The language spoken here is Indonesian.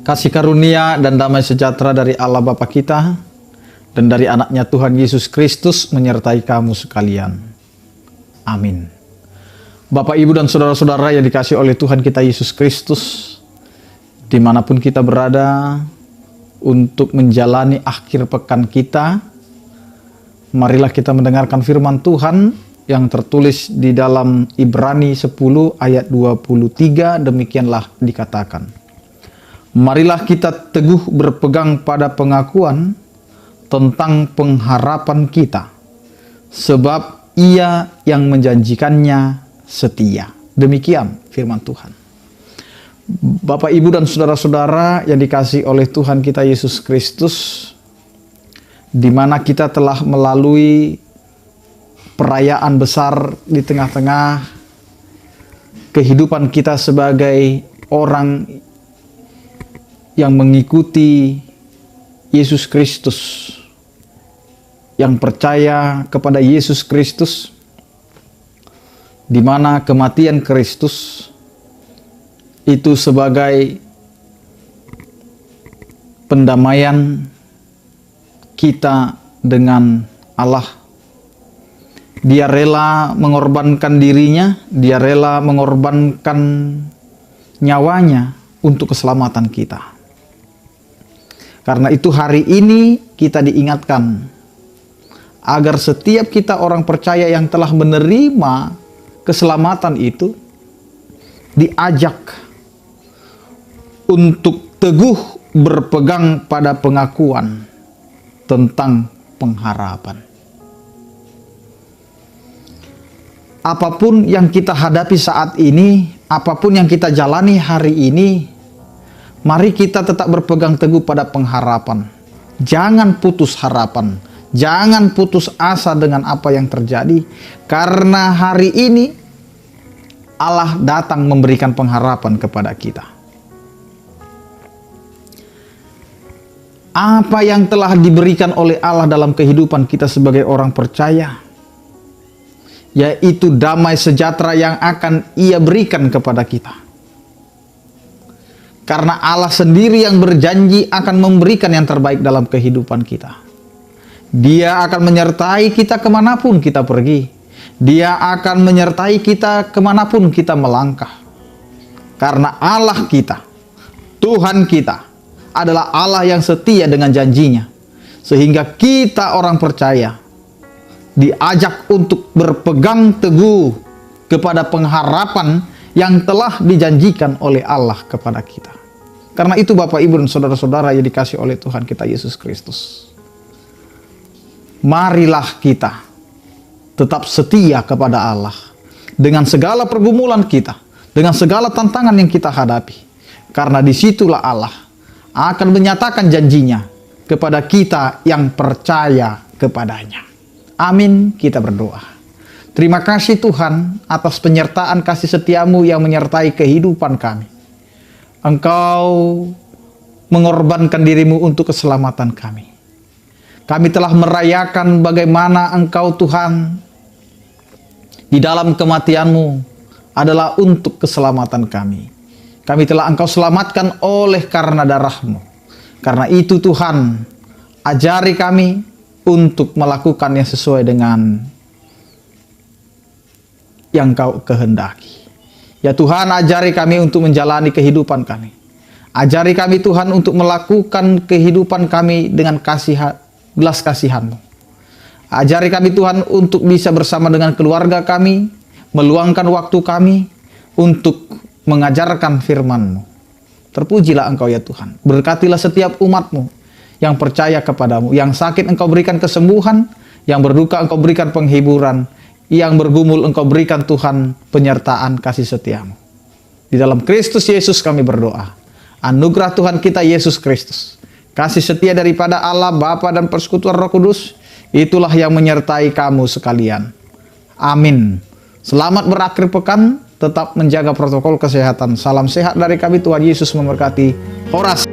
Kasih karunia dan damai sejahtera dari Allah Bapa kita dan dari anaknya Tuhan Yesus Kristus menyertai kamu sekalian. Amin. Bapak, Ibu, dan saudara-saudara yang dikasihi oleh Tuhan kita Yesus Kristus, dimanapun kita berada, untuk menjalani akhir pekan kita, marilah kita mendengarkan firman Tuhan yang tertulis di dalam Ibrani 10 ayat 23, demikianlah dikatakan. Marilah kita teguh berpegang pada pengakuan tentang pengharapan kita, sebab Ia yang menjanjikannya setia. Demikian firman Tuhan. Bapak, Ibu, dan saudara-saudara yang dikasihi oleh Tuhan kita Yesus Kristus, di mana kita telah melalui perayaan besar di tengah-tengah kehidupan kita sebagai orang yang mengikuti Yesus Kristus, yang percaya kepada Yesus Kristus, di mana kematian Kristus itu sebagai pendamaian kita dengan Allah. Dia rela mengorbankan dirinya, dia rela mengorbankan nyawanya untuk keselamatan kita. Karena itu hari ini kita diingatkan agar setiap kita orang percaya yang telah menerima keselamatan itu diajak untuk teguh berpegang pada pengakuan tentang pengharapan. Apapun yang kita hadapi saat ini, apapun yang kita jalani hari ini, mari kita tetap berpegang teguh pada pengharapan. Jangan putus harapan. Jangan putus asa dengan apa yang terjadi. Karena hari ini Allah datang memberikan pengharapan kepada kita. Apa yang telah diberikan oleh Allah dalam kehidupan kita sebagai orang percaya, yaitu damai sejahtera yang akan Ia berikan kepada kita. Karena Allah sendiri yang berjanji akan memberikan yang terbaik dalam kehidupan kita. Dia akan menyertai kita kemanapun kita pergi. Dia akan menyertai kita kemanapun kita melangkah. Karena Allah kita, Tuhan kita, adalah Allah yang setia dengan janjinya. Sehingga kita orang percaya diajak untuk berpegang teguh kepada pengharapan yang telah dijanjikan oleh Allah kepada kita. Karena itu Bapak, Ibu, dan saudara-saudara yang dikasihi oleh Tuhan kita Yesus Kristus, marilah kita tetap setia kepada Allah dengan segala pergumulan kita, dengan segala tantangan yang kita hadapi. Karena disitulah Allah akan menyatakan janjinya kepada kita yang percaya kepadanya. Amin, kita berdoa. Terima kasih Tuhan atas penyertaan kasih setiamu yang menyertai kehidupan kami. Engkau mengorbankan dirimu untuk keselamatan kami. Kami telah merayakan bagaimana Engkau Tuhan di dalam kematianmu adalah untuk keselamatan kami. Kami telah Engkau selamatkan oleh karena darahmu. Karena itu Tuhan, ajari kami untuk melakukan yang sesuai dengan yang Kau kehendaki. Ya Tuhan, ajari kami untuk menjalani kehidupan kami. Ajari kami Tuhan untuk melakukan kehidupan kami dengan belas kasihan-Mu. Ajari kami Tuhan untuk bisa bersama dengan keluarga kami, meluangkan waktu kami untuk mengajarkan firman-Mu. Terpujilah Engkau ya Tuhan. Berkatilah setiap umat-Mu yang percaya kepadamu. Yang sakit Engkau berikan kesembuhan, yang berduka Engkau berikan penghiburan, yang bergumul Engkau berikan Tuhan penyertaan kasih setiamu. Di dalam Kristus Yesus kami berdoa. Anugerah Tuhan kita Yesus Kristus, kasih setia daripada Allah Bapa dan persekutuan Roh Kudus, itulah yang menyertai kamu sekalian. Amin. Selamat berakhir pekan, tetap menjaga protokol kesehatan. Salam sehat dari kami, Tuhan Yesus memberkati. Horas.